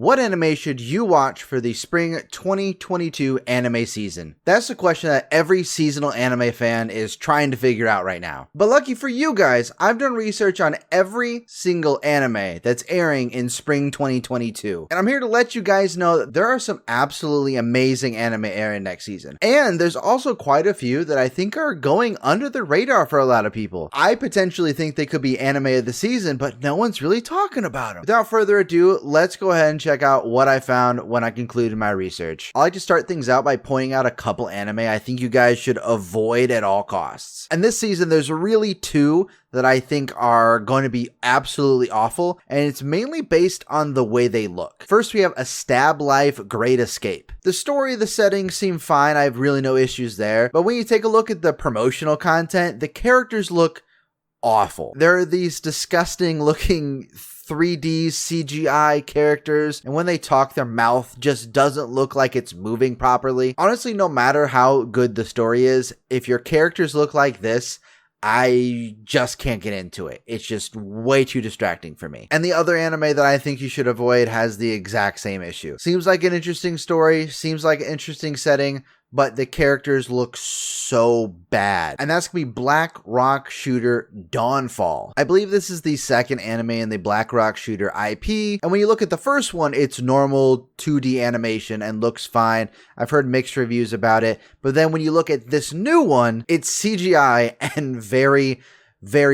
what anime should you watch for the spring 2022 anime season? That's the question that every seasonal anime fan is trying to figure out right now. But lucky for you guys, I've done research on every single anime that's airing in spring 2022. And I'm here to let you guys know that there are some absolutely amazing anime airing next season. And there's also quite a few that I think are going under the radar for a lot of people. I potentially think they could be anime of the season, but no one's really talking about them. Without further ado, let's go ahead and check out what I found when I concluded my research. I like to start things out by pointing out a couple anime I think you guys should avoid at all costs. And this season, there's really two that I think are going to be absolutely awful, and it's mainly based on the way they look. First, we have Estab-Life Great Escape. The story, the setting seem fine, I have really no issues there, but when you take a look at the promotional content, the characters look awful. There are these disgusting looking 3D CGI characters, and when they talk, their mouth just doesn't look like it's moving properly. Honestly, no matter how good the story is, if your characters look like this, I just can't get into it. It's just way too distracting for me. And the other anime that I think you should avoid has the exact same issue. Seems like an interesting story, seems like an interesting setting, but the characters look so bad. And that's gonna be Black Rock Shooter Dawnfall. I believe this is the second anime in the Black Rock Shooter IP. And when you look at the first one, it's normal 2D animation and looks fine. I've heard mixed reviews about it. But then when you look at this new one, it's CGI and very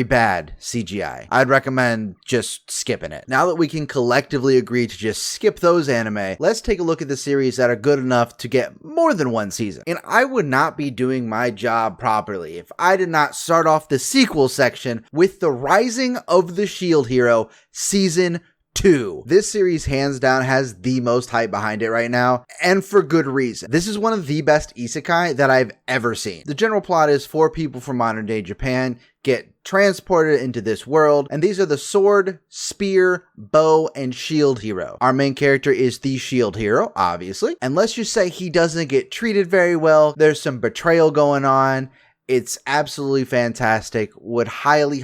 bad CGI. I'd recommend just skipping it. Now that we can collectively agree to just skip those anime, let's take a look at the series that are good enough to get more than one season. And I would not be doing my job properly if I did not start off the sequel section with The Rising of the Shield Hero Season 2. This series hands down has the most hype behind it right now, and for good reason. This is one of the best isekai that I've ever seen. The general plot is 4 people from modern day Japan get transported into this world, and these are the sword, spear, bow, and shield hero. Our main character is the shield hero, obviously, and let's just say he doesn't get treated very well. There's some betrayal going on. It's absolutely fantastic. Would highly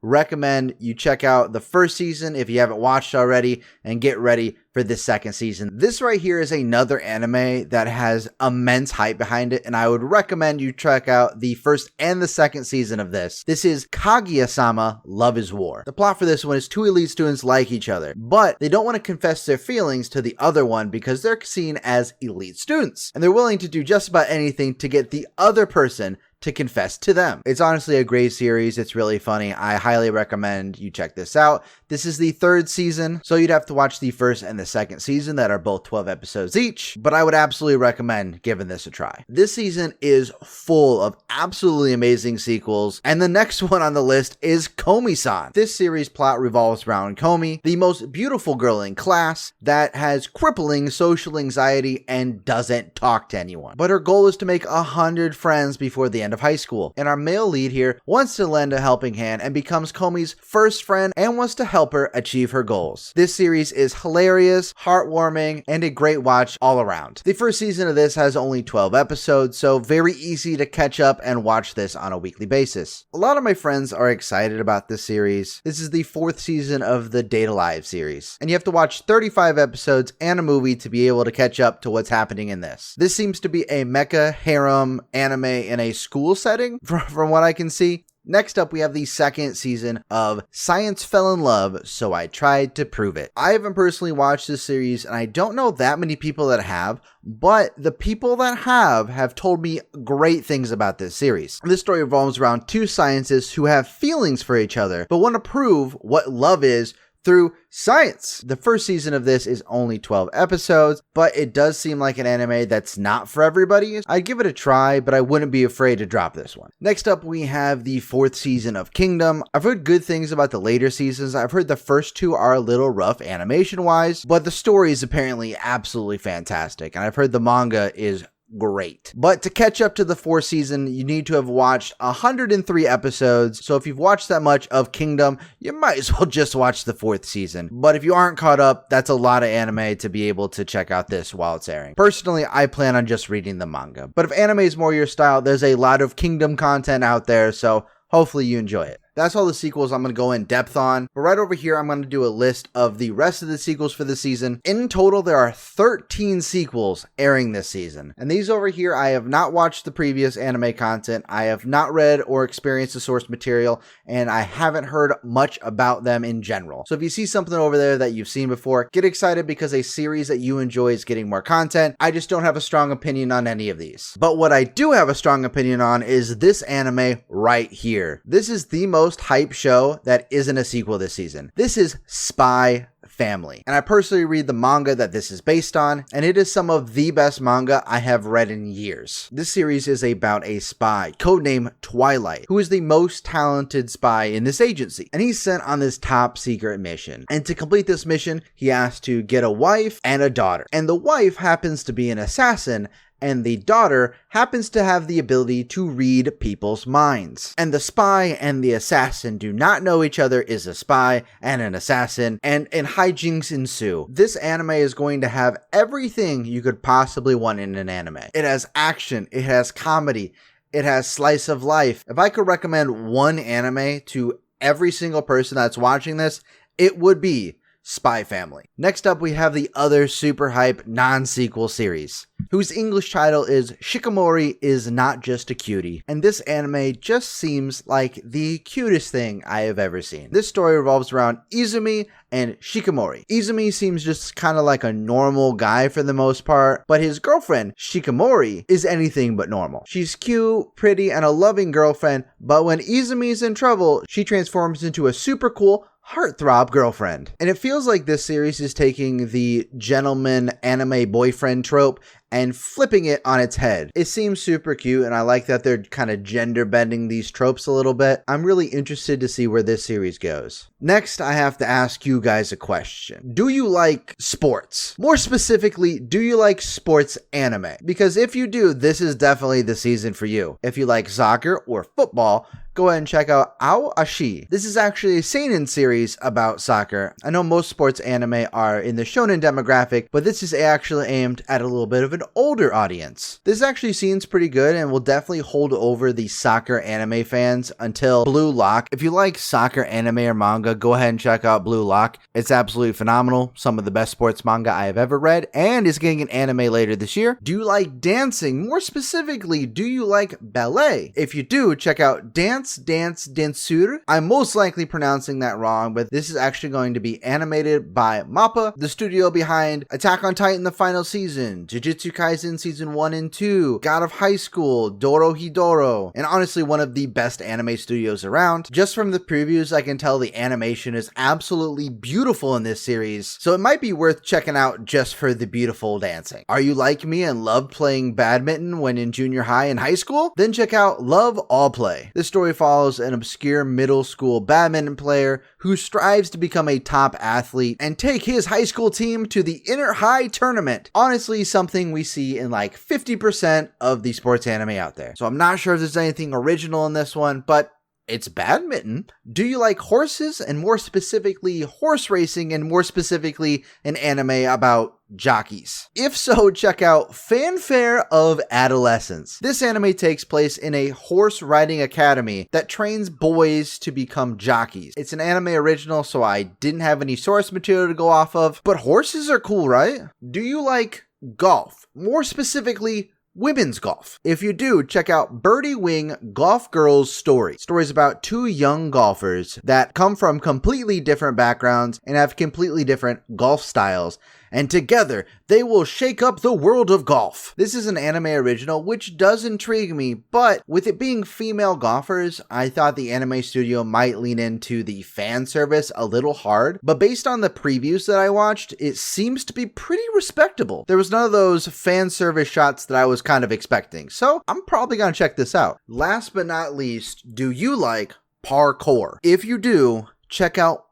recommend you check out the first season if you haven't watched already, and get ready for this second season. This right here is another anime that has immense hype behind it, and I would recommend you check out the first and the second season of this. This is Kaguya-sama Love is War. The plot for this one is 2 elite students like each other, but they don't want to confess their feelings to the other one because they're seen as elite students, and they're willing to do just about anything to get the other person to confess to them. It's honestly a great series. It's really funny. I highly recommend you check this out. This is the 3rd season, so you'd have to watch the first and the second season that are both 12 episodes each, but I would absolutely recommend giving this a try. This season is full of absolutely amazing sequels, and the next one on the list is Komi-san. This series plot revolves around Komi, the most beautiful girl in class that has crippling social anxiety and doesn't talk to anyone. But her goal is to make 100 friends before the end of high school, and our male lead here wants to lend a helping hand and becomes Komi's first friend and wants to help her achieve her goals. This series is hilarious, heartwarming, and a great watch all around. The first season of this has only 12 episodes, so very easy to catch up and watch this on a weekly basis. A lot of my friends are excited about this series. This is the 4th season of the Tate-Life series, and you have to watch 35 episodes and a movie to be able to catch up to what's happening in this. This seems to be a mecha harem anime in a school setting, from what I can see. Next up, we have the 2nd season of Science Fell in Love, So I Tried to Prove It. I haven't personally watched this series, and I don't know that many people that have, but the people that have told me great things about this series. This story revolves around 2 scientists who have feelings for each other, but want to prove what love is through science. The first season of this is only 12 episodes, but it does seem like an anime that's not for everybody. I'd give it a try, but I wouldn't be afraid to drop this one. Next up, we have the 4th season of Kingdom. I've heard good things about the later seasons. I've heard the first 2 are a little rough animation-wise, but the story is apparently absolutely fantastic, and I've heard the manga is great. But to catch up to the 4th season, you need to have watched 103 episodes. So if you've watched that much of Kingdom, you might as well just watch the 4th season. But if you aren't caught up, that's a lot of anime to be able to check out this while it's airing. Personally, I plan on just reading the manga. But if anime is more your style, there's a lot of Kingdom content out there, so hopefully you enjoy it. That's all the sequels I'm going to go in depth on. But right over here, I'm going to do a list of the rest of the sequels for the season. In total, there are 13 sequels airing this season. And these over here, I have not watched the previous anime content. I have not read or experienced the source material, and I haven't heard much about them in general. So if you see something over there that you've seen before, get excited because a series that you enjoy is getting more content. I just don't have a strong opinion on any of these. But what I do have a strong opinion on is this anime right here. This is the most hyped show that isn't a sequel this season. This is Spy Family. And I personally read the manga that this is based on, and it is some of the best manga I have read in years. This series is about a spy, codenamed Twilight, who is the most talented spy in this agency. And he's sent on this top secret mission. And to complete this mission, he has to get a wife and a daughter. And the wife happens to be an assassin, and the daughter happens to have the ability to read people's minds. And the spy and the assassin do not know each other is a spy and an assassin, and hijinks ensue. This anime is going to have everything you could possibly want in an anime. It has action, it has comedy, it has slice of life. If I could recommend one anime to every single person that's watching this, it would be Spy Family. Next up, we have the other super hype non-sequel series, whose English title is Shikamori is Not Just a Cutie, and this anime just seems like the cutest thing I have ever seen. This story revolves around Izumi and Shikamori. Izumi seems just kind of like a normal guy for the most part, but his girlfriend, Shikamori, is anything but normal. She's cute, pretty, and a loving girlfriend, but when Izumi's in trouble, she transforms into a super cool heartthrob girlfriend. And it feels like this series is taking the gentleman anime boyfriend trope and flipping it on its head. It seems super cute, and I like that they're kind of gender bending these tropes a little bit. I'm really interested to see where this series goes. Next, I have to ask you guys a question. Do you like sports? More specifically, do you like sports anime? Because if you do, this is definitely the season for you. If you like soccer or football, go ahead and check out Aoashi. This is actually a seinen series about soccer. I know most sports anime are in the shonen demographic, but this is actually aimed at a little bit of an older audience. This actually seems pretty good and will definitely hold over the soccer anime fans until Blue Lock. If you like soccer anime or manga, go ahead and check out Blue Lock. It's absolutely phenomenal. Some of the best sports manga I have ever read, and is getting an anime later this year. Do you like dancing? More specifically, do you like ballet? If you do, check out Danseur. I'm most likely pronouncing that wrong, but this is actually going to be animated by MAPPA, the studio behind Attack on Titan the final season, Jujutsu Kaisen season 1 and 2, God of High School, Dorohedoro, and honestly one of the best anime studios around. Just from the previews, I can tell the animation is absolutely beautiful in this series, so it might be worth checking out just for the beautiful dancing. Are you like me and loved playing badminton when in junior high and high school? Then check out Love All Play. This story follows an obscure middle school badminton player who strives to become a top athlete and take his high school team to the inter-high tournament. Honestly, something we see in like 50% of the sports anime out there. So I'm not sure if there's anything original in this one, but it's badminton. Do you like horses, and more specifically horse racing, and more specifically an anime about jockeys? If so, check out Fanfare of Adolescence. This anime takes place in a horse riding academy that trains boys to become jockeys. It's an anime original, so I didn't have any source material to go off of, but horses are cool, right? Do you like golf? More specifically, women's golf. If you do, check out Birdie Wing Golf Girls Story. Stories about two young golfers that come from completely different backgrounds and have completely different golf styles, and together they will shake up the world of golf. This is an anime original, which does intrigue me, but with it being female golfers, I thought the anime studio might lean into the fan service a little hard, but based on the previews that I watched, it seems to be pretty respectable. There was none of those fan service shots that I was kind of expecting, so I'm probably gonna check this out. Last but not least, do you like parkour? If you do, check out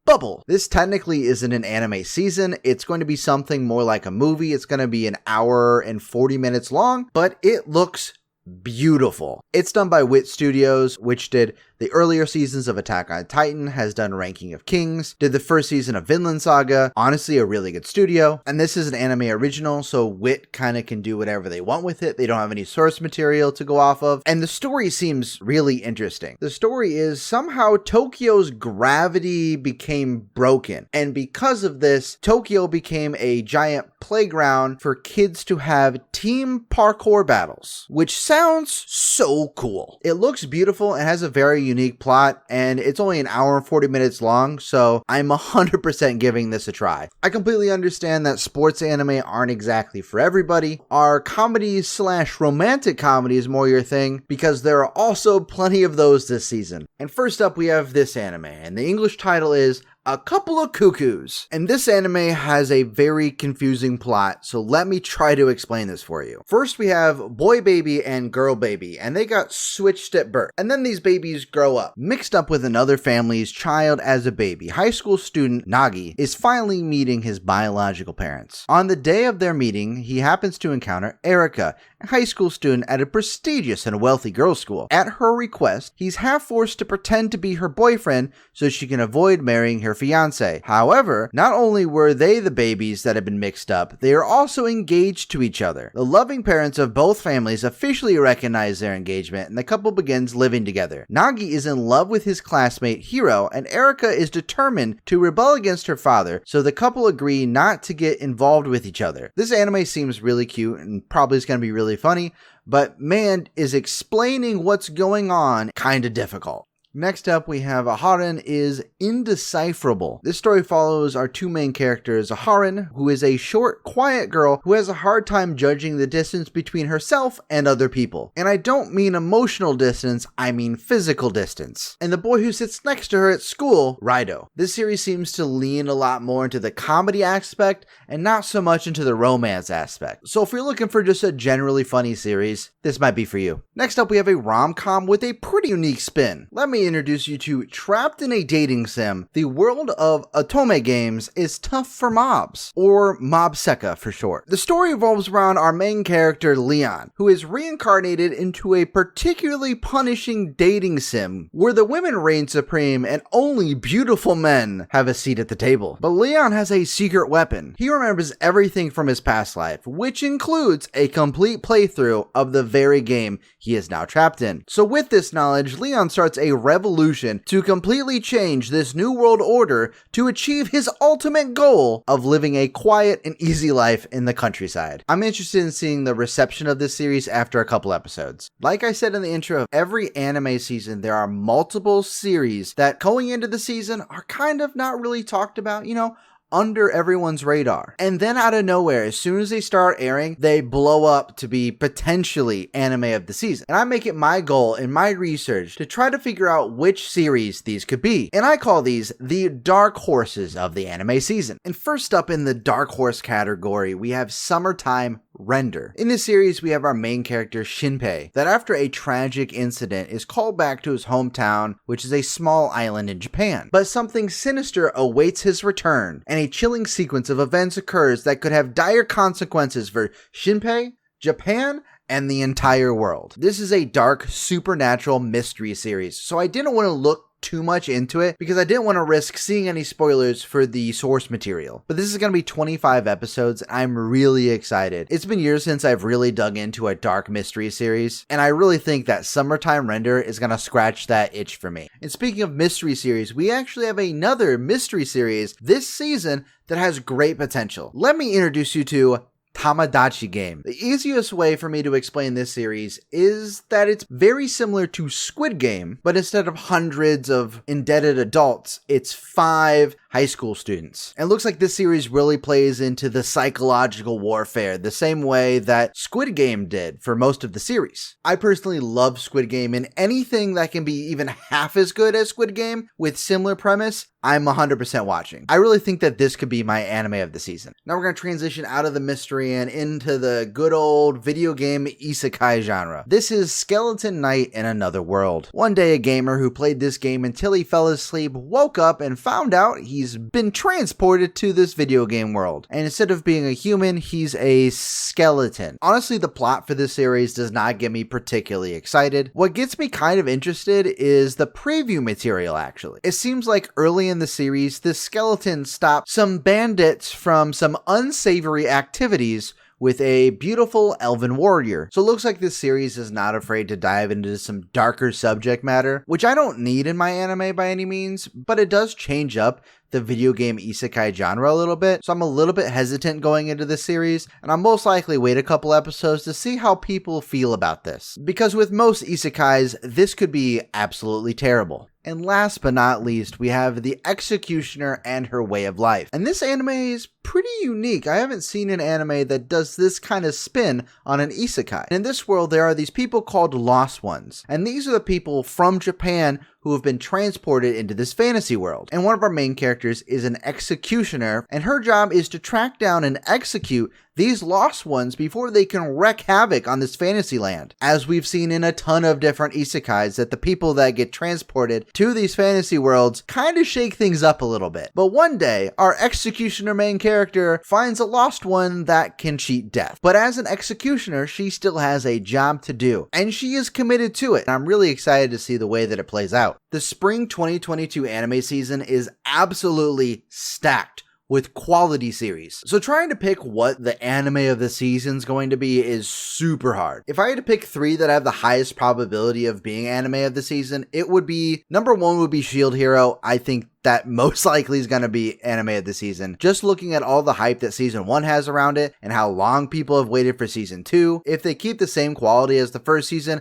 Bubble. This technically isn't an anime season. It's going to be something more like a movie. It's going to be an hour and 40 minutes long, but it looks beautiful. It's done by Wit Studios, which did The earlier seasons of Attack on Titan has done Ranking of Kings, did the first season of Vinland Saga, honestly a really good studio, and this is an anime original, so WIT kind of can do whatever they want with it. They don't have any source material to go off of, and the story seems really interesting. The story is somehow Tokyo's gravity became broken, and because of this, Tokyo became a giant playground for kids to have team parkour battles, which sounds so cool. It looks beautiful and has a very unique plot, and it's only an hour and 40 minutes long, so I'm 100% giving this a try. I completely understand that sports anime aren't exactly for everybody. Are comedies / romantic comedies more your thing? Because there are also plenty of those this season. And first up we have this anime, and the English title is A Couple of Cuckoos. And this anime has a very confusing plot, so let me try to explain this for you. First we have boy baby and girl baby, and they got switched at birth. And then these babies grow up, mixed up with another family's child as a baby. High school student Nagi is finally meeting his biological parents. On the day of their meeting, he happens to encounter Erika, a high school student at a prestigious and wealthy girls' school. At her request, he's half forced to pretend to be her boyfriend so she can avoid marrying her fiance. However, not only were they the babies that had been mixed up, they are also engaged to each other. The loving parents of both families officially recognize their engagement, and the couple begins living together. Nagi is in love with his classmate Hiro, and Erika is determined to rebel against her father, so the couple agree not to get involved with each other. This anime seems really cute and probably is going to be really funny, but man, is explaining what's going on kinda difficult. Next up, we have Aharen is Indecipherable. This story follows our two main characters, Aharen, who is a short, quiet girl who has a hard time judging the distance between herself and other people. And I don't mean emotional distance, I mean physical distance. And the boy who sits next to her at school, Raido. This series seems to lean a lot more into the comedy aspect and not so much into the romance aspect. So if you're looking for just a generally funny series, this might be for you. Next up, we have a rom-com with a pretty unique spin. Let me introduce you to Trapped in a Dating Sim. The world of otome games is tough for mobs, or Mob Seka for short. The story revolves around our main character Leon, who is reincarnated into a particularly punishing dating sim where the women reign supreme and only beautiful men have a seat at the table. But Leon has a secret weapon. He remembers everything from his past life, which includes a complete playthrough of the very game he is now trapped in. So with this knowledge, Leon starts a revolution to completely change this new world order to achieve his ultimate goal of living a quiet and easy life in the countryside. I'm interested in seeing the reception of this series after a couple episodes. Like I said in the intro, of every anime season, there are multiple series that going into the season are kind of not really talked about, under everyone's radar. And then out of nowhere, as soon as they start airing, they blow up to be potentially anime of the season. And I make it my goal in my research to try to figure out which series these could be. And I call these the dark horses of the anime season. And first up in the dark horse category, we have Summertime Render. In this series, we have our main character Shinpei, that after a tragic incident is called back to his hometown, which is a small island in Japan. But something sinister awaits his return, and a chilling sequence of events occurs that could have dire consequences for Shinpei, Japan, and the entire world. This is a dark, supernatural mystery series, so I didn't want to look too much into it because I didn't want to risk seeing any spoilers for the source material. But this is going to be 25 episodes. I'm really excited. It's been years since I've really dug into a dark mystery series, and I really think that Summertime Render is going to scratch that itch for me. And speaking of mystery series, we actually have another mystery series this season that has great potential. Let me introduce you to Tamagotchi Game. The easiest way for me to explain this series is that it's very similar to Squid Game, but instead of hundreds of indebted adults, it's 5 high school students. And it looks like this series really plays into the psychological warfare the same way that Squid Game did for most of the series. I personally love Squid Game, and anything that can be even half as good as Squid Game with similar premise, I'm 100% watching. I really think that this could be my anime of the season. Now we're going to transition out of the mystery fan into the good old video game isekai genre. This is Skeleton Knight in Another World. One day a gamer who played this game until he fell asleep woke up and found out he's been transported to this video game world. And instead of being a human, he's a skeleton. Honestly, the plot for this series does not get me particularly excited. What gets me kind of interested is the preview material actually. It seems like early in the series, this skeleton stopped some bandits from some unsavory activities with a beautiful elven warrior. So it looks like this series is not afraid to dive into some darker subject matter, which I don't need in my anime by any means, but it does change up the video game isekai genre a little bit. So I'm a little bit hesitant going into this series, and I'll most likely wait a couple episodes to see how people feel about this. Because with most isekais, this could be absolutely terrible. And last but not least, we have the Executioner and her way of life. And this anime is pretty unique. I haven't seen an anime that does this kind of spin on an isekai. In this world, there are these people called Lost Ones. And these are the people from Japan who have been transported into this fantasy world. And one of our main characters is an executioner, and her job is to track down and execute these lost ones before they can wreak havoc on this fantasy land. As we've seen in a ton of different isekais, that the people that get transported to these fantasy worlds kind of shake things up a little bit. But one day, our executioner main character finds a lost one that can cheat death. But as an executioner, she still has a job to do, and she is committed to it. And I'm really excited to see the way that it plays out. The spring 2022 anime season is absolutely stacked with quality series. So trying to pick what the anime of the season is going to be is super hard. If I had to pick 3 that have the highest probability of being anime of the season, it would be, number 1 would be Shield Hero. I think that most likely is going to be anime of the season. Just looking at all the hype that season 1 has around it and how long people have waited for season 2, if they keep the same quality as the first season,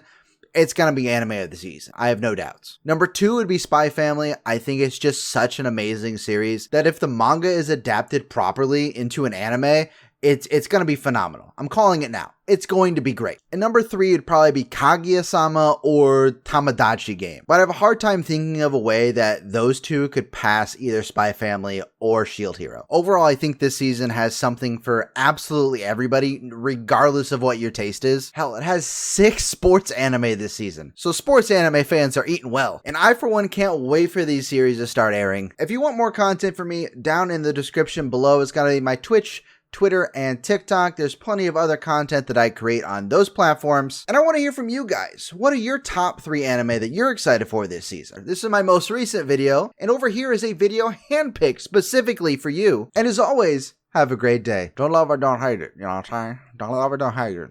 it's going to be anime of the season. I have no doubts. Number 2 would be Spy Family. I think it's just such an amazing series that if the manga is adapted properly into an anime, it's going to be phenomenal. I'm calling it now. It's going to be great. And number 3 would probably be Kaguya-sama or Tamagotchi Game. But I have a hard time thinking of a way that those two could pass either Spy Family or Shield Hero. Overall, I think this season has something for absolutely everybody, regardless of what your taste is. Hell, it has 6 sports anime this season. So sports anime fans are eating well. And I, for one, can't wait for these series to start airing. If you want more content from me, down in the description below is going to be my Twitch, Twitter, and TikTok. There's plenty of other content that I create on those platforms. And I want to hear from you guys. What are your top 3 anime that you're excited for this season? This is my most recent video, and over here is a video handpicked specifically for you. And as always, have a great day. Don't love or don't hate it. You know what I'm saying? Don't love or don't hate it.